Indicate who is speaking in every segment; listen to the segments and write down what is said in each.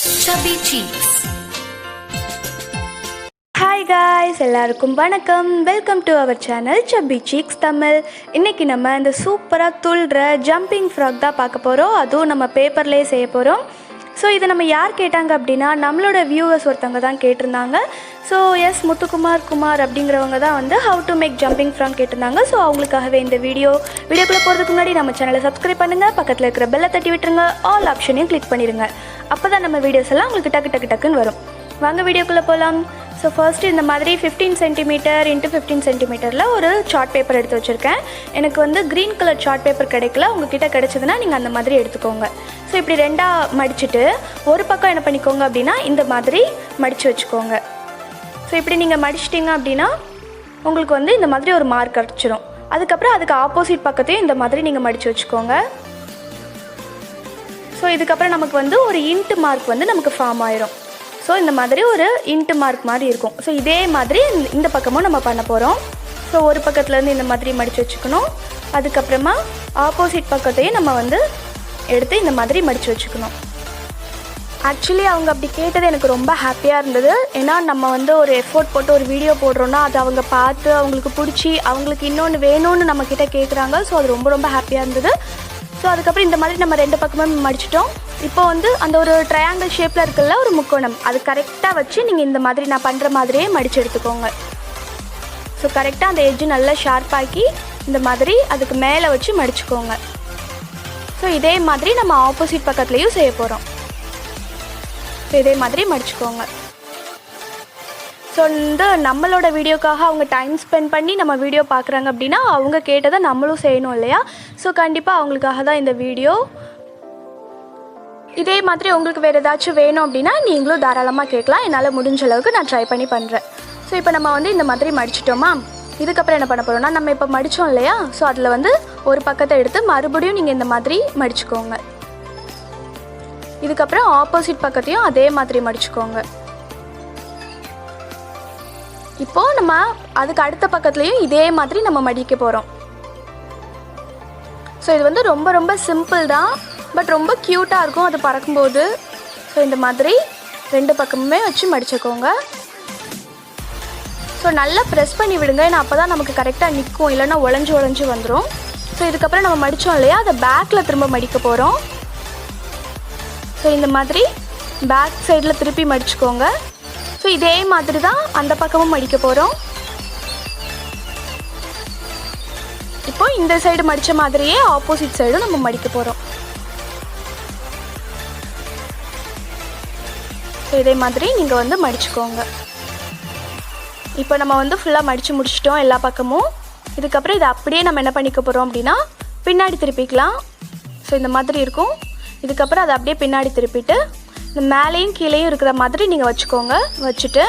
Speaker 1: Chubby Cheeks.
Speaker 2: Hi guys, எல்லாருக்கும் வணக்கம். Welcome to our channel Chubby Cheeks Tamil. இன்னைக்கு நம்ம இந்த சூப்பராக துள்ளுற ஜம்பிங் ஃப்ராக் தான் பார்க்க போகிறோம். அதுவும் நம்ம பேப்பர்லேயே செய்ய போகிறோம். ஸோ இதை நம்ம யார் கேட்டாங்க அப்படின்னா நம்மளோட வியூவர்ஸ் ஒருத்தவங்க தான் கேட்டிருந்தாங்க. ஸோ முத்துக்குமார் அப்படிங்கிறவங்க தான் வந்து how to make jumping frog கேட்டிருந்தாங்க. ஸோ அவங்களுக்காகவே இந்த வீடியோக்குள்ளே போகிறதுக்கு முன்னாடி நம்ம சேனலை சப்ஸ்கிரைப் பண்ணுங்கள், பக்கத்தில் இருக்கிற பெல்லை தட்டி விட்டுருங்க, ஆல் ஆப்ஷனையும் கிளிக் பண்ணிடுங்க. அப்போ தான் நம்ம வீடியோஸ் எல்லாம் உங்களுக்கு டக்குன்னு வரும். வாங்க வீடியோக்குள்ளே போகலாம். ஸோ ஃபர்ஸ்ட்டு இந்த மாதிரி 15 சென்டிமீட்டர் இன்ட்டு 15 சென்டிமீட்டரில் ஒரு சார்ட் பேப்பர் எடுத்து வச்சுருக்கேன். எனக்கு வந்து க்ரீன் கலர் சார்ட் பேப்பர் கிடைக்கல, உங்ககிட்ட கிடைச்சதுன்னா நீங்கள் அந்த மாதிரி எடுத்துக்கோங்க. ஸோ இப்படி ரெண்டாக மடிச்சுட்டு ஒரு பக்கம் என்ன பண்ணிக்கோங்க அப்படின்னா இந்த மாதிரி மடித்து வச்சுக்கோங்க. ஸோ இப்படி நீங்கள் மடிச்சிட்டிங்க அப்படின்னா உங்களுக்கு வந்து இந்த மாதிரி ஒரு மார்க் கிடச்சிரும். அதுக்கப்புறம் அதுக்கு ஆப்போசிட் பக்கத்தையும் இந்த மாதிரி நீங்கள் மடித்து வச்சுக்கோங்க. ஸோ இதுக்கப்புறம் நமக்கு வந்து ஒரு இன்ட்டு மார்க் வந்து நமக்கு ஃபார்ம் ஆயிரும். ஸோ இந்த மாதிரி ஒரு இன்ட்டு மார்க் மாதிரி இருக்கும். ஸோ இதே மாதிரி இந்த பக்கமும் நம்ம பண்ண போகிறோம். ஸோ ஒரு பக்கத்துலேருந்து இந்த மாதிரி மடித்து வச்சுக்கணும். அதுக்கப்புறமா ஆப்போசிட் பக்கத்தையும் நம்ம வந்து எடுத்து இந்த மாதிரி மடித்து வச்சுக்கணும். ஆக்சுவலி அவங்க அப்படி கேட்டது எனக்கு ரொம்ப ஹாப்பியாக இருந்தது. ஏன்னா நம்ம வந்து ஒரு எஃபோர்ட் போட்டு ஒரு வீடியோ போடுறோன்னா அது அவங்க பார்த்து அவங்களுக்கு பிடிச்சி அவங்களுக்கு இன்னொன்று வேணும்னு நம்மக்கிட்ட கேட்குறாங்க. ஸோ அது ரொம்ப ஹாப்பியாக இருந்தது. ஸோ அதுக்கப்புறம் இந்த மாதிரி நம்ம ரெண்டு பக்கமும் மடிச்சிட்டோம். இப்போ வந்து அந்த ஒரு ட்ரையாங்கிள் ஷேப்பில் இருக்குல்ல ஒரு முக்கோணம், அது கரெக்டாக வச்சு நீங்கள் இந்த மாதிரி நான் பண்ணுற மாதிரியே மடித்து எடுத்துக்கோங்க. ஸோ கரெக்டாக அந்த எட்ஜு நல்லா ஷார்ப்பாக்கி இந்த மாதிரி அதுக்கு மேலே வச்சு மடிச்சுக்கோங்க. ஸோ இதே மாதிரி நம்ம ஆப்போசிட் பக்கத்துலேயும் செய்ய போகிறோம். ஸோ இதே மாதிரி மடிச்சுக்கோங்க. ஸோ இந்த நம்மளோட வீடியோக்காக அவங்க டைம் ஸ்பெண்ட் பண்ணி நம்ம வீடியோ பார்க்குறாங்க அப்படின்னா அவங்க கேட்டதை நம்மளும் செய்யணும் இல்லையா? ஸோ கண்டிப்பாக அவங்களுக்காக தான் இந்த வீடியோ. இதே மாதிரி உங்களுக்கு வேறு ஏதாச்சும் வேணும் அப்படின்னா நீங்களும் தாராளமாக கேட்கலாம். என்னால் முடிஞ்ச அளவுக்கு நான் ட்ரை பண்ணி பண்ணுறேன். ஸோ இப்போ நம்ம வந்து இந்த மாதிரி மடிச்சிட்டோமா, இதுக்கப்புறம் என்ன பண்ண போகிறோம்னா நம்ம இப்போ மடித்தோம் இல்லையா? ஸோ அதில் வந்து ஒரு பக்கத்தை எடுத்து மறுபடியும் நீங்கள் இந்த மாதிரி மடிச்சுக்கோங்க. இதுக்கப்புறம் ஆப்போசிட் பக்கத்தையும் அதே மாதிரி மடிச்சுக்கோங்க. இப்போது நம்ம அதுக்கு அடுத்த பக்கத்துலேயும் இதே மாதிரி நம்ம மடிக்க போகிறோம். ஸோ இது வந்து ரொம்ப சிம்பிள் தான், பட் ரொம்ப க்யூட்டாக இருக்கும் அது பறக்கும்போது. ஸோ இந்த மாதிரி ரெண்டு பக்கமுமே வச்சு மடிச்சுக்கோங்க. ஸோ நல்லா ப்ரெஸ் பண்ணி விடுங்க, ஏன்னா அப்போ தான் நமக்கு கரெக்டாக நிற்கும், இல்லைன்னா உடஞ்சி வந்துடும். ஸோ இதுக்கப்புறம் நம்ம மடித்தோம் இல்லையா, அதை பேக்கில் திரும்ப மடிக்க போகிறோம். ஸோ இந்த மாதிரி பேக் சைடில் திருப்பி மடிச்சுக்கோங்க. ஸோ இதே மாதிரி தான் அந்த பக்கமும் மடிக்க போகிறோம். இப்போ இந்த சைடு மடித்த மாதிரியே ஆப்போசிட் சைடும் நம்ம மடிக்க போகிறோம். ஸோ இதே மாதிரி நீங்கள் வந்து மடிச்சுக்கோங்க. இப்போ நம்ம வந்து ஃபுல்லாக மடித்து முடிச்சிட்டோம் எல்லா பக்கமும். இதுக்கப்புறம் இதை அப்படியே நம்ம என்ன பண்ணிக்க போகிறோம் அப்படின்னா பின்னாடி திருப்பிக்கலாம். ஸோ இந்த மாதிரி இருக்கும். இதுக்கப்புறம் அதை அப்படியே பின்னாடி திருப்பிட்டு இந்த மேலேயும் கீழேயும் இருக்கிற மாதிரி நீங்கள் வச்சுக்கோங்க. வச்சுட்டு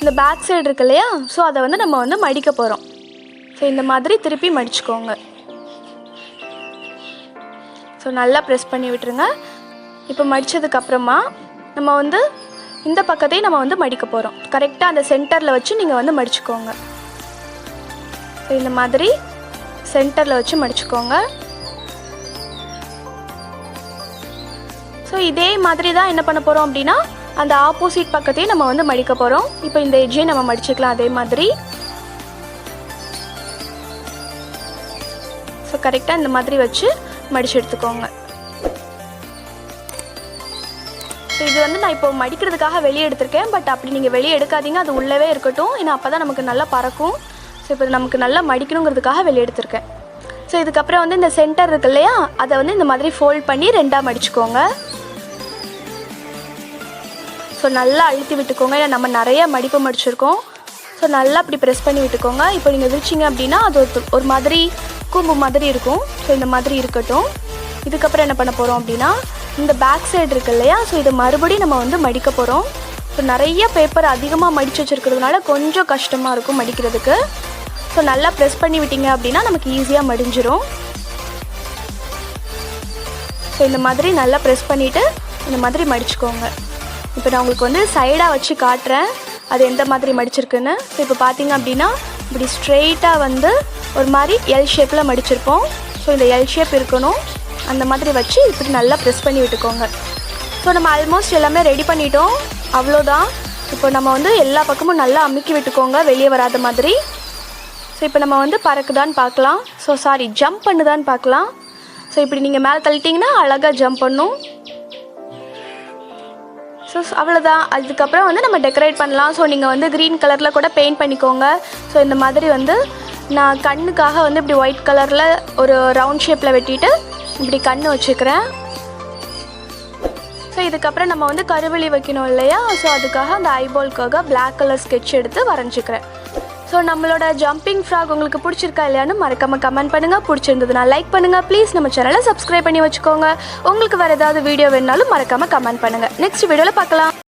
Speaker 2: இந்த பேக் சைடு இருக்கு இல்லையா, ஸோ அதை வந்து நம்ம வந்து மடிக்க போகிறோம். ஸோ இந்த மாதிரி திருப்பி மடிச்சுக்கோங்க. ஸோ நல்லா ப்ரெஸ் பண்ணி விட்டுருங்க. இப்போ மடித்ததுக்கப்புறமா நம்ம வந்து இந்த பக்கத்தையும் நம்ம வந்து மடிக்க போகிறோம். கரெக்டாக அந்த சென்டரில் வச்சு நீங்கள் வந்து மடிச்சுக்கோங்க. ஸோ இந்த மாதிரி சென்டரில் வச்சு மடிச்சுக்கோங்க. ஸோ இதே மாதிரி தான் என்ன பண்ண போகிறோம் அப்படின்னா அந்த ஆப்போசிட் பக்கத்தையும் நம்ம வந்து மடிக்க போகிறோம். இப்போ இந்த எட்ஜையும் நம்ம மடிச்சுக்கலாம் அதே மாதிரி. ஸோ கரெக்டாக இந்த மாதிரி வச்சு மடித்து எடுத்துக்கோங்க. ஸோ இது வந்து நான் இப்போ மடிக்கிறதுக்காக வெளியே எடுத்திருக்கேன், பட் அப்படி நீங்கள் வெளியே எடுக்காதீங்க, அது உள்ளவே இருக்கட்டும், ஏன்னா அப்போ தான் நமக்கு நல்லா பறக்கும். ஸோ இப்போ நமக்கு நல்லா மடிக்கணுங்கிறதுக்காக வெளியே எடுத்திருக்கேன். ஸோ இதுக்கப்புறம் வந்து இந்த சென்டர் இருக்கு இல்லையா, அதை வந்து இந்த மாதிரி ஃபோல்ட் பண்ணி ரெண்டாக மடிச்சுக்கோங்க. ஸோ நல்லா அழுத்தி விட்டுக்கோங்க, ஏன்னா நம்ம நிறைய மடிப்பு மடிச்சிருக்கோம். ஸோ நல்லா அப்படி ப்ரெஸ் பண்ணி விட்டுக்கோங்க. இப்போ நீங்கள் விரிச்சிங்க அப்படின்னா அது ஒரு மாதிரி கூம்பு மாதிரி இருக்கும். ஸோ இந்த மாதிரி இருக்கட்டும். இதுக்கப்புறம் என்ன பண்ண போகிறோம் அப்படின்னா இந்த பேக் சைடு இருக்கு இல்லையா, ஸோ இதை மறுபடியும் நம்ம வந்து மடிக்க போகிறோம். ஸோ நிறைய பேப்பர் அதிகமாக மடித்து வச்சுருக்கிறதுனால கொஞ்சம் கஷ்டமாக இருக்கும் மடிக்கிறதுக்கு. ஸோ நல்லா ப்ரெஸ் பண்ணி விட்டீங்க அப்படின்னா நமக்கு ஈஸியாக மடிஞ்சிரும். ஸோ இந்த மாதிரி நல்லா ப்ரெஸ் பண்ணிவிட்டு இந்த மாதிரி மடிச்சுக்கோங்க. இப்போ நான் உங்களுக்கு வந்து சைடாக வச்சு காட்டுறேன் அது எந்த மாதிரி மடிச்சிருக்குன்னு. ஸோ இப்போ பார்த்தீங்க அப்படின்னா இப்படி ஸ்ட்ரெயிட்டாக வந்து ஒரு மாதிரி எல் ஷேப்பில் மடிச்சிருப்போம். ஸோ இந்த எல் ஷேப் இருக்கணும், அந்த மாதிரி வச்சு இப்படி நல்லா ப்ரெஸ் பண்ணி விட்டுக்கோங்க. ஸோ நம்ம ஆல்மோஸ்ட் எல்லாமே ரெடி பண்ணிட்டோம், அவ்வளோதான். இப்போ நம்ம வந்து எல்லா பக்கமும் நல்லா அமுக்கி விட்டுக்கோங்க, வெளியே வராத மாதிரி. ஸோ இப்போ நம்ம வந்து பறக்குதான்னு பார்க்கலாம். ஸோ சாரி, ஜம்ப் பண்ணுதான்னு பார்க்கலாம். ஸோ இப்படி நீங்கள் மேலே தள்ளிட்டிங்கன்னா அழகாக ஜம்ப் பண்ணும். ஸோ அவ்வளோதான். அதுக்கப்புறம் வந்து நம்ம டெக்கரேட் பண்ணலாம். ஸோ நீங்கள் வந்து க்ரீன் கலரில் கூட பெயிண்ட் பண்ணிக்கோங்க. ஸோ இந்த மாதிரி வந்து நான் கண்ணுக்காக வந்து இப்படி ஒயிட் கலரில் ஒரு ரவுண்ட் ஷேப்பில் வெட்டிட்டு இப்படி கண் வச்சுக்கிறேன். ஸோ இதுக்கப்புறம் நம்ம வந்து கருவிழி வைக்கணும் இல்லையா, ஸோ அதுக்காக அந்த ஐபால்க்காக பிளாக் கலர் ஸ்கெட்ச் எடுத்து வரைஞ்சிக்கிறேன். ஸோ நம்மளோட ஜம்பிங் ஃப்ராக் உங்களுக்கு பிடிச்சிருக்கா இல்லையான்னு மறக்காமல் கமெண்ட் பண்ணுங்கள். பிடிச்சிருந்ததுன்னா லைக் பண்ணுங்கள். ப்ளீஸ் நம்ம சேனலை சப்ஸ்கிரைப் பண்ணி வச்சுக்கோங்க. உங்களுக்கு வேறு ஏதாவது வீடியோ வேணுனாலும் மறக்காமல் கமெண்ட் பண்ணுங்கள். நெக்ஸ்ட் வீடியோவில் பார்க்கலாம்.